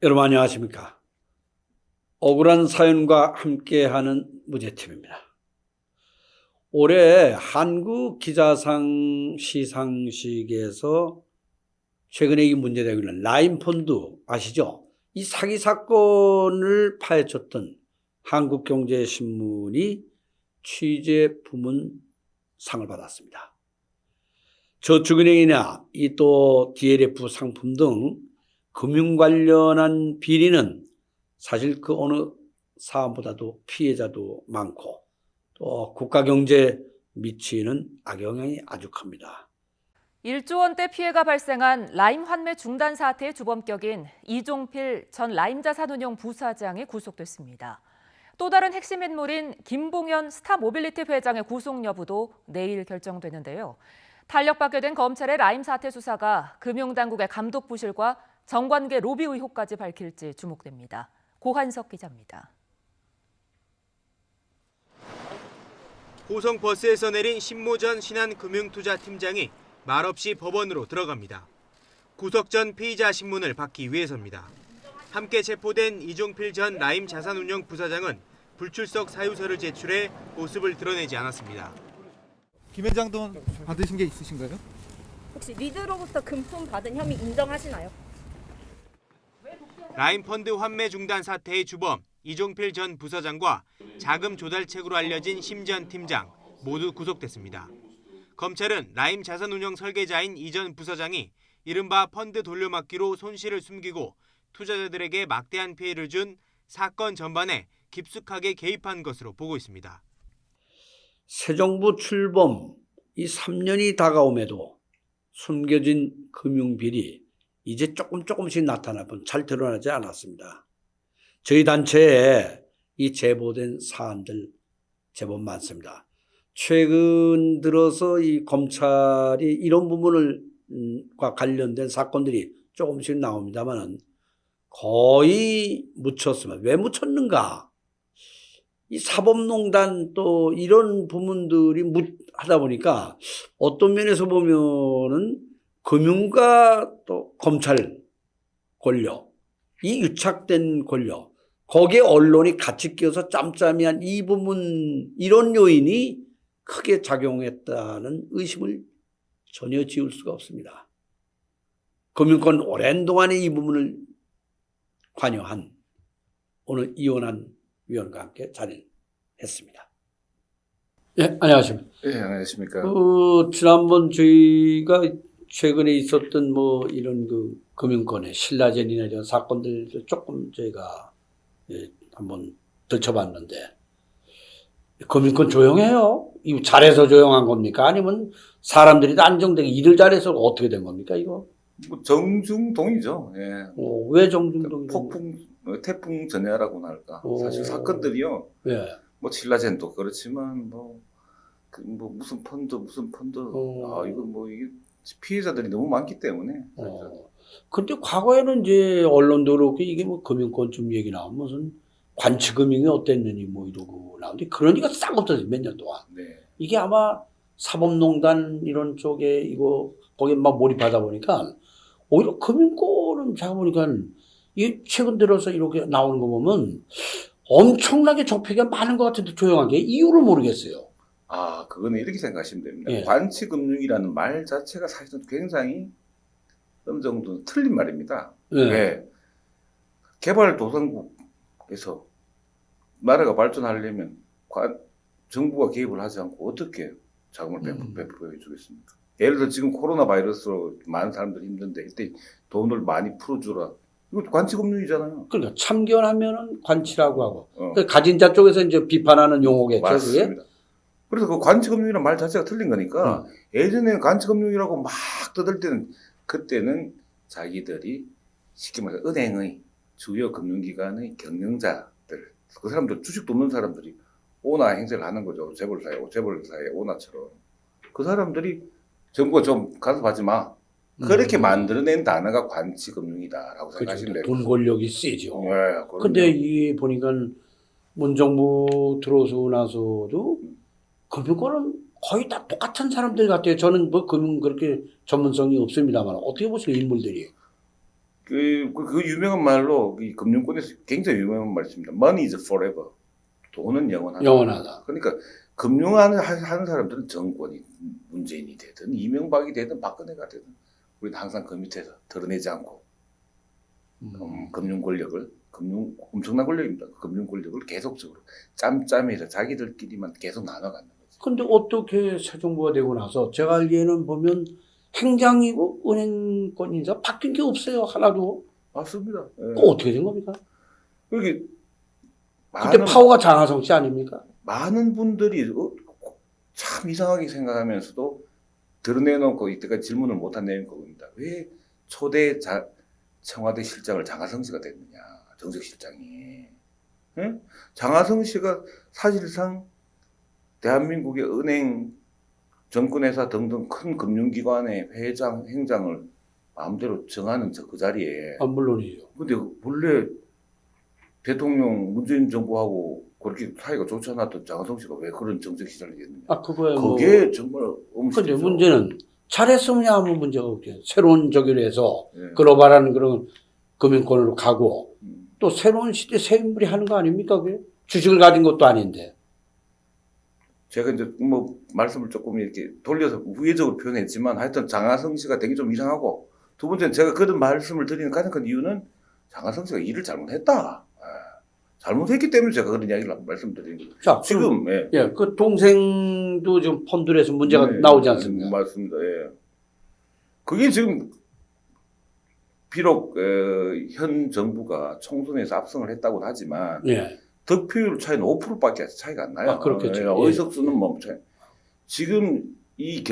여러분 안녕하십니까? 억울한 사연과 함께하는 무죄팀입니다. 올해 한국 기자상 시상식에서 최근에 이 문제되고 있는 라임펀드 아시죠? 이 사기 사건을 파헤쳤던 한국경제신문이 취재 부문 상을 받았습니다. 저축은행이나 이 또 DLF 상품 등 금융 관련한 비리는 사실 그 어느 사안보다도 피해자도 많고 또 국가 경제에 미치는 악영향이 아주 큽니다. 1조 원대 피해가 발생한 라임 환매 중단 사태의 주범격인 이종필 전 라임자산운용 부사장이 구속됐습니다. 또 다른 핵심 인물인 김봉현 스타모빌리티 회장의 구속 여부도 내일 결정되는데요. 탄력받게 된 검찰의 라임 사태 수사가 금융당국의 감독 부실과 정관계 로비 의혹까지 밝힐지 주목됩니다. 고한석 기자입니다. 고성버스에서 내린 신모 전 신한금융투자팀장이 말없이 법원으로 들어갑니다. 구속 전 피의자 신문을 받기 위해서입니다. 함께 체포된 이종필 전 라임 자산운용 부사장은 불출석 사유서를 제출해 모습을 드러내지 않았습니다. 김 회장도 받으신 게 있으신가요? 혹시 리드로부터 금품 받은 혐의 인정하시나요? 라임펀드 환매 중단 사태의 주범 이종필 전 부사장과 자금 조달책으로 알려진 심 전 팀장 모두 구속됐습니다. 검찰은 라임 자산운용 설계자인 이 전 부사장이 이른바 펀드 돌려막기로 손실을 숨기고 투자자들에게 막대한 피해를 준 사건 전반에 깊숙하게 개입한 것으로 보고 있습니다. 새 정부 출범 이 3년이 다가옴에도 숨겨진 금융비리 이제 조금씩 나타나고 잘 드러나지 않았습니다. 저희 단체에 이 제보된 사안들 제법 많습니다. 최근 들어서 이 검찰이 이런 부분과 관련된 사건들이 조금씩 나옵니다만 거의 묻혔으면 왜 묻혔는가? 이 사법농단 또 이런 부분들이 하다 보니까 어떤 면에서 보면은 금융과 또 검찰 권력, 이 유착된 권력, 거기에 언론이 같이 끼어서 짬짬이한 이 부분, 이런 요인이 크게 작용했다는 의심을 전혀 지울 수가 없습니다. 금융권 오랜 동안에 이 부분을 관여한 오늘 이원한 위원과 함께 자리를 했습니다. 예, 안녕하십니까. 예, 안녕하십니까. 지난번 저희가 최근에 있었던 뭐 이런 그 금융권의 신라젠이나 이런 사건들 조금 저희가 한번 들춰봤는데 금융권 조용해요? 이거 잘해서 조용한 겁니까? 아니면 사람들이 안정되게 일을 잘해서 어떻게 된 겁니까 이거? 뭐 정중동이죠. 예. 왜 정중동이? 태풍 전야라고나 할까. 사실 사건들이요. 예. 뭐 신라젠도 그렇지만 무슨 펀드 이거 뭐 이게 피해자들이 너무 많기 때문에. 근데 과거에는 이제 언론도 그렇고 이게 뭐 금융권 좀 얘기 나오면 무슨 관치금융이 어땠느니 뭐 이러고 나오는데 그런 얘기가 싹 없어졌어요 몇 년 동안. 네. 이게 아마 사법농단 이런 쪽에 이거 거기에 막 몰입하다 보니까 오히려 금융권은 제가 보니까 이 최근 들어서 이렇게 나오는 거 보면 엄청나게 적폐가 많은 것 같은데 조용한 게 이유를 모르겠어요. 아, 그거는 이렇게 생각하시면 됩니다. 예. 관치금융이라는 말 자체가 사실은 굉장히 어느 정도 틀린 말입니다. 예. 왜? 개발도상국에서 나라가 발전하려면 정부가 개입을 하지 않고 어떻게 자금을 배포해 주겠습니까? 예를 들어 지금 코로나 바이러스로 많은 사람들이 힘든데 이때 돈을 많이 풀어주라. 이거 관치금융이잖아요. 그러니까 참견하면은 관치라고 하고 그러니까 가진 자 쪽에서 이제 비판하는 용어겠죠. 맞습니다. 그게? 그래서 그 관치금융이라는 말 자체가 틀린 거니까 예전에는 관치금융이라고 막 떠들 때는 그때는 자기들이 쉽게 말해서 은행의 주요 금융기관의 경영자들 그 사람들 주식도 없는 사람들이 오나 행세를 하는 거죠. 재벌사의 오나처럼 그 사람들이 정부가 좀 간섭하지 마 그렇게 만들어낸 단어가 관치금융이다라고 생각하시면 돼요. 돈 권력이 세죠. 네, 근데 이 보니까 문정부 들어오고 나서도 금융권은 거의 다 똑같은 사람들 같아요. 저는 뭐 금융 그렇게 전문성이 없습니다만 어떻게 보시는 인물들이? 그 유명한 말로 이 금융권에서 굉장히 유명한 말이 있습니다. Money is forever. 돈은 영원하다. 영원하다. 그러니까 금융하는 하는 사람들은 정권이 문재인이 되든 이명박이 되든 박근혜가 되든 우리는 항상 그 밑에서 드러내지 않고 금융 권력을 엄청난 권력입니다. 그 금융 권력을 계속적으로 짬짬이해서 자기들끼리만 계속 나눠가는 거죠. 근데 어떻게 새 정부가 되고 나서 제가 알기에는 보면 행장이고 은행권인자 바뀐 게 없어요. 하나도. 맞습니다. 예. 그거 어떻게 된 겁니까? 그게 그때 파워가 장하성 씨 아닙니까? 많은 분들이 참 이상하게 생각하면서도 드러내놓고 이때까지 질문을 못한 내용인 겁니다. 왜 초대 청와대 실장을 장하성 씨가 됐느냐, 정책 실장이. 응? 장하성 씨가 사실상 대한민국의 은행, 정권회사 등등 큰 금융기관의 회장, 행장을 마음대로 정하는 그 자리에. 물론이죠. 근데 원래 대통령 문재인 정부하고 그렇게 사이가 좋지 않았던 장하성 씨가 왜 그런 정책 시절이 됐느냐. 그거야 그게 정말 근데 엄청나죠. 문제는 잘했으면 아무 문제가 없겠어요. 새로운 저기로 해서 예. 글로벌한 그런 금융권으로 가고 음. 또 새로운 시대 새 인물이 하는 거 아닙니까? 그게? 주식을 가진 것도 아닌데. 제가 이제 뭐 말씀을 조금 이렇게 돌려서 우회적으로 표현했지만 하여튼 장하성 씨가 되게 좀 이상하고 두 번째는 제가 그런 말씀을 드리는 가장 큰 이유는 장하성 씨가 일을 잘못했다. 잘못했기 때문에 제가 그런 이야기를 말씀드리는 거예요. 자, 지금 그 동생도 지금 펀드로 해서 문제가 네, 나오지 않습니까? 맞습니다. 예. 그게 지금 비록 현 정부가 총선에서 압승을 했다고는 하지만 예. 득표율 차이는 5%밖에 차이가 안 나요. 그렇겠죠. 예, 의석수는 뭐 차이. 지금 이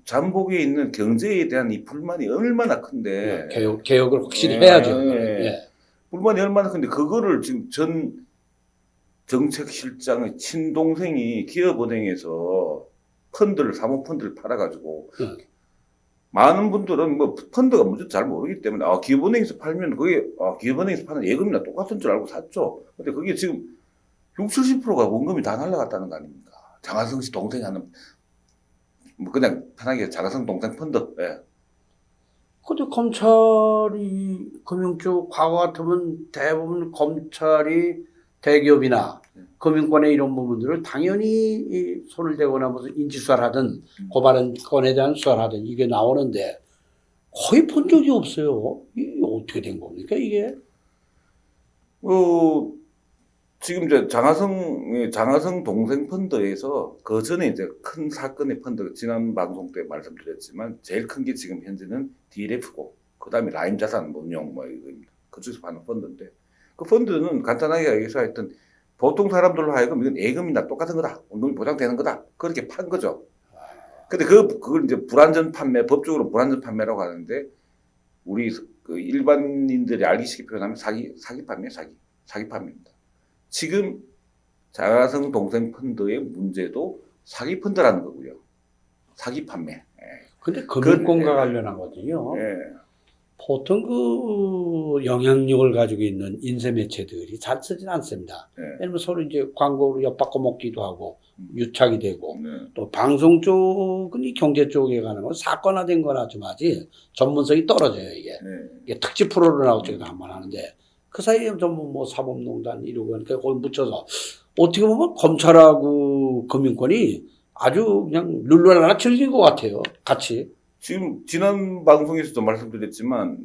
잠복에 있는 경제에 대한 이 불만이 얼마나 큰데 개혁을 확실히 예, 해야죠. 예. 예. 불만이 얼마나 큰데 그거를 지금 전 정책실장의 친동생이 기업은행에서 사모펀드를 팔아가지고 많은 분들은 뭐 펀드가 뭔지 잘 모르기 때문에 기업은행에서 팔면 그게 기업은행에서 파는 예금이나 똑같은 줄 알고 샀죠. 근데 그게 지금 60~70%가 원금이 다 날라갔다는 거 아닙니까? 장하성 씨 동생이 하는 뭐 그냥 편하게 장하성 동생 펀드. 예. 근데 검찰이 금융 쪽 과거 같으면 대부분 검찰이 대기업이나 금융권의 이런 부분들을 당연히 이 손을 대거나 무슨 인지수사를 하든 고발한 건에 대한 수사를 하든 이게 나오는데 거의 본 적이 없어요. 이게 어떻게 된 겁니까 이게? 지금 이제 장하성 동생 펀드에서 그 전에 이제 큰 사건의 펀드 지난 방송 때 말씀드렸지만 제일 큰 게 지금 현재는 DLF고 그 다음에 라임 자산 운용 뭐 이거입니다. 그쪽에서 파는 펀드인데 그 펀드는 간단하게 얘기해서 하여튼 보통 사람들로 하여금 이건 예금이나 똑같은 거다. 운동이 보장되는 거다. 그렇게 판 거죠. 근데 그걸 이제 불안전 판매, 법적으로 불안전 판매라고 하는데 우리 그 일반인들이 알기 쉽게 표현하면 사기 판매입니다. 지금 장하성 동생 펀드의 문제도 사기 펀드라는 거고요. 사기 판매. 근데 금융권과 관련하거든요. 보통 그 영향력을 가지고 있는 인쇄 매체들이 잘 쓰진 않습니다. 왜냐면 서로 이제 광고로 엿바꿔 먹기도 하고 유착이 되고 또 방송 쪽은 이 경제 쪽에 가는 건 사건화된 거나 좀 하지 전문성이 떨어져요 이게. 이게 특집 프로를 나오고 저기도 한번 하는데 그 사이에 전부 뭐 사법농단 이러고 하니까 그걸 묻혀서 어떻게 보면 검찰하고 금융권이 아주 그냥 룰루랄라 즐긴 것 같아요. 같이. 지금 지난 방송에서도 말씀드렸지만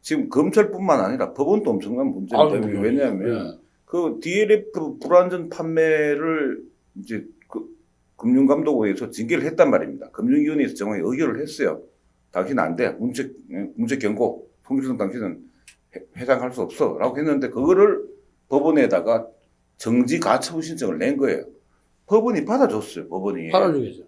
지금 검찰뿐만 아니라 법원도 엄청난 문제입니다. 왜냐하면 그 DLF 불안전 판매를 이제 그 금융감독원에서 징계를 했단 말입니다. 금융위원회에서 정확히 의결을 했어요. 당신은 안 돼. 문책 경고. 송길성 당신은 해당할 수 없어. 라고 했는데 그거를 법원에다가 정지 가처분 신청을 낸 거예요. 법원이 받아줬어요. 받아주겠죠.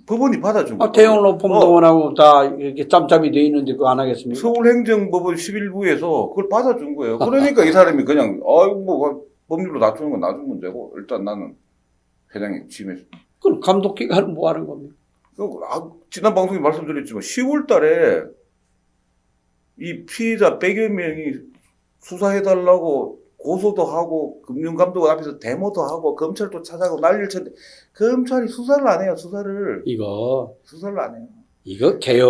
법원이 받아준 거예요. 대형로 폼동원하고 다 이렇게 짬짬이 돼 있는데 그거 안 하겠습니까? 서울행정법원 11부에서 그걸 받아준 거예요. 그러니까 이 사람이 그냥 뭐 법률로 낮추는 건 나중 문제고 일단 나는 회장님 취임했어. 그럼 감독기관은 뭐 하는 겁니까? 지난 방송에 말씀드렸지만 10월 달에 이 피해자 100여 명이 수사해달라고 고소도 하고 금융감독원 앞에서 데모도 하고 검찰도 찾아가고 난리를 쳤는데 검찰이 수사를 안 해요. 수사를 안 해요. 이거 개혁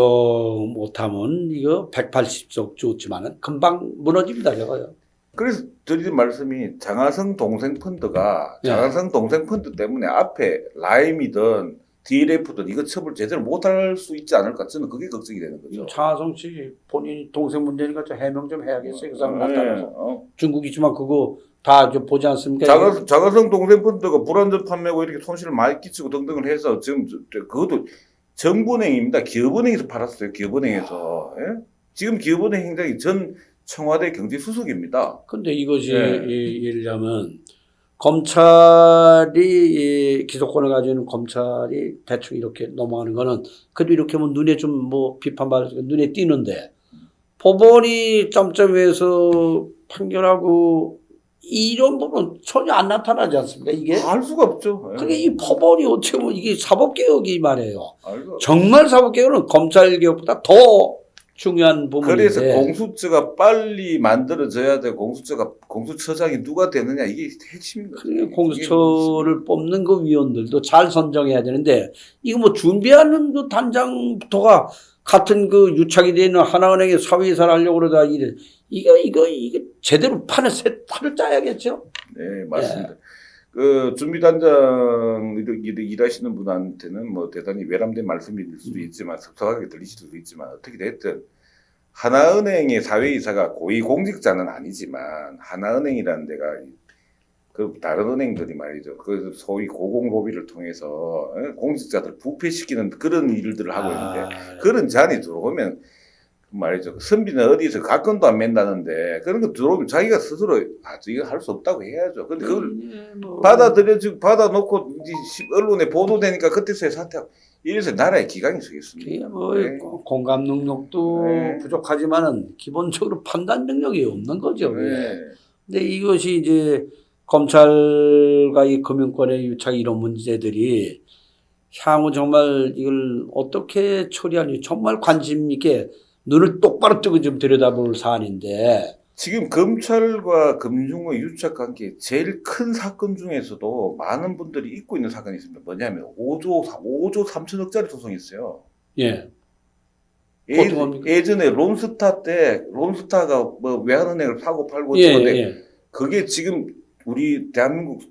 못하면 이거 180석 좋지만은 금방 무너집니다, 저거요. 그래서 드리는 말씀이 장하성 동생 펀드가 네. 장하성 동생 펀드 때문에 앞에 라임이든 DLF든 이거 처벌 제대로 못할 수 있지 않을까 저는 그게 걱정이 되는 거죠. 차하성 씨 본인 동생 문제니까 좀 해명 좀 해야겠어요. 그 사람 네. 나타나서. 중국이지만 그거 다 좀 보지 않습니까? 장하성 동생 펀드가 불안전 판매고 이렇게 손실을 많이 끼치고 등등을 해서 지금 그것도 정부은행입니다. 기업은행에서 팔았어요. 기업은행에서. 예? 지금 기업은행 행장이 전 청와대 경제수석입니다. 근데 이것이 네. 예를 들자면 검찰이 기소권을 가지고 있는 검찰이 대충 이렇게 넘어가는 거는 그래도 이렇게 하면 눈에 좀 뭐 비판받을 눈에 띄는데 법원이 점점에서 판결하고 이런 부분 전혀 안 나타나지 않습니까? 이게 알 수가 없죠. 예. 그게 이 법원이 어떻게 보면 이게 사법개혁이 말이에요. 알 수가 없죠. 정말 사법개혁은 검찰개혁보다 더 중요한 부분인데. 그래서 공수처가 빨리 만들어져야 돼. 공수처장이 누가 되느냐 이게 핵심입니다. 그러니까 공수처를 뽑는 그 위원들도 잘 선정해야 되는데 이거 뭐 준비하는 그 단장부터가 같은 그 유착이 되는 하나은행의 사회이사를 하려고 그러다 이거 제대로 판을 짜야겠죠. 네, 맞습니다. 그 준비단장 일하시는 분한테는 뭐 대단히 외람된 말씀일 수도 있지만 섭섭하게 들리실 수도 있지만 어떻게 됐든 하나은행의 사회이사가 고위공직자는 아니지만 하나은행이라는 데가 그 다른 은행들이 말이죠. 그 소위 고공 로비를 통해서 공직자들 부패시키는 그런 일들을 하고 있는데 그런 잔이 들어오면 말이죠. 선비는 어디서 가건도 안 맨다는데 그런 거 들어오면 자기가 스스로 이거 할 수 없다고 해야죠. 근데 그걸 받아놓고 이제 언론에 보도되니까 그때서야 사퇴하고 이래서 나라의 기강이 서겠습니다. 이게 뭐 네. 공감 능력도 네. 부족하지만은 기본적으로 판단 능력이 없는 거죠. 네. 근데 이것이 이제 검찰과 이 금융권의 유착 이런 문제들이 향후 정말 이걸 어떻게 처리하는지 정말 관심 있게 눈을 똑바로 뜨고 좀 들여다볼 사안인데 지금 검찰과 금융의 유착 관계 제일 큰 사건 중에서도 많은 분들이 잊고 있는 사건이 있습니다. 뭐냐면 5조 3천억짜리 소송이 있어요. 예. 어떡합니까? 예전에 론스타가 뭐 외환은행을 사고 팔고 예, 어쩌는데 예. 그게 지금 우리 대한민국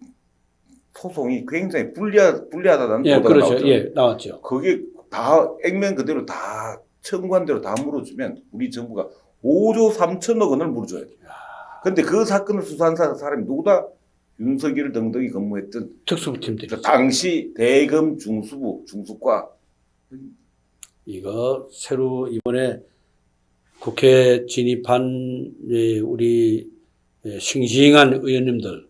소송이 굉장히 불리하다는 예, 보도가 그렇죠. 나왔죠. 예, 나왔죠. 그게 다 액면 그대로 다 청구한 대로 다 물어주면 우리 정부가 5조 3천억 원을 물어줘야 돼요. 근데 그 사건을 수사한 사람이 누구다? 윤석열 등등이 근무했던 특수부팀들이. 그 당시 대검 중수과 이거 새로 이번에 국회 진입한 우리 싱싱한 의원님들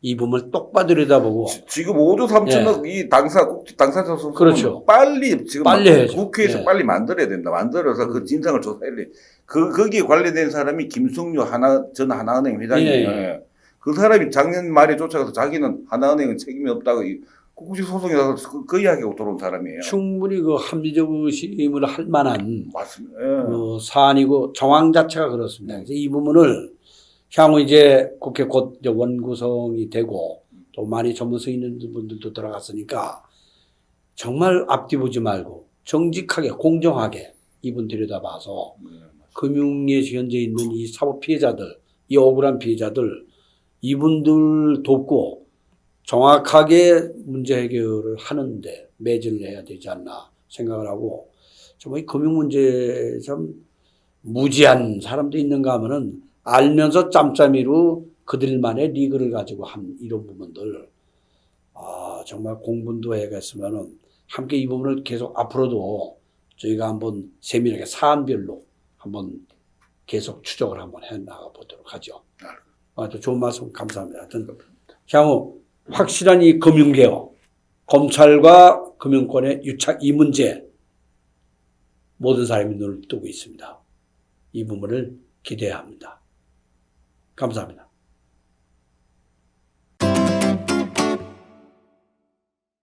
이 부분을 똑바로 들여다보고 지금 5조 3천억 이 당사자 소송은 그렇죠. 빨리 지금 빨리 해야죠. 국회에서 예. 빨리 만들어야 된다. 만들어서 그 진상을 조사해야 돼. 거기에 관련된 사람이 김성유 전 하나은행 회장이에요. 예. 그 사람이 작년 말에 쫓아가서 자기는 하나은행은 책임이 없다고 국제 소송에 나서 그 이야기하고 들어온 사람이에요. 충분히 그 합리적 의심을 할 만한 맞습니다. 예. 사안이고 정황 자체가 그렇습니다. 그래서 이 부분을 향후 이제 국회 곧 이제 원구성이 되고 또 많이 전문성 있는 분들도 들어갔으니까 정말 앞뒤 보지 말고 정직하게 공정하게 이분 들여다봐서 금융에 현재 있는 이 사법 피해자들, 이 억울한 피해자들 이분들 돕고 정확하게 문제 해결을 하는데 매진을 해야 되지 않나 생각을 하고 정말 이 금융 문제 참 무지한 사람도 있는가 하면은 알면서 짬짬이로 그들만의 리그를 가지고 한 이런 부분들 정말 공분도 해야겠으면은 함께 이 부분을 계속 앞으로도 저희가 한번 세밀하게 사안별로 한번 계속 추적을 한번 해 나가 보도록 하죠. 또 좋은 말씀 감사합니다. 하여튼 향후 확실한 이 금융개혁, 검찰과 금융권의 유착 이 문제 모든 사람이 눈을 뜨고 있습니다. 이 부분을 기대해야 합니다. 감사합니다.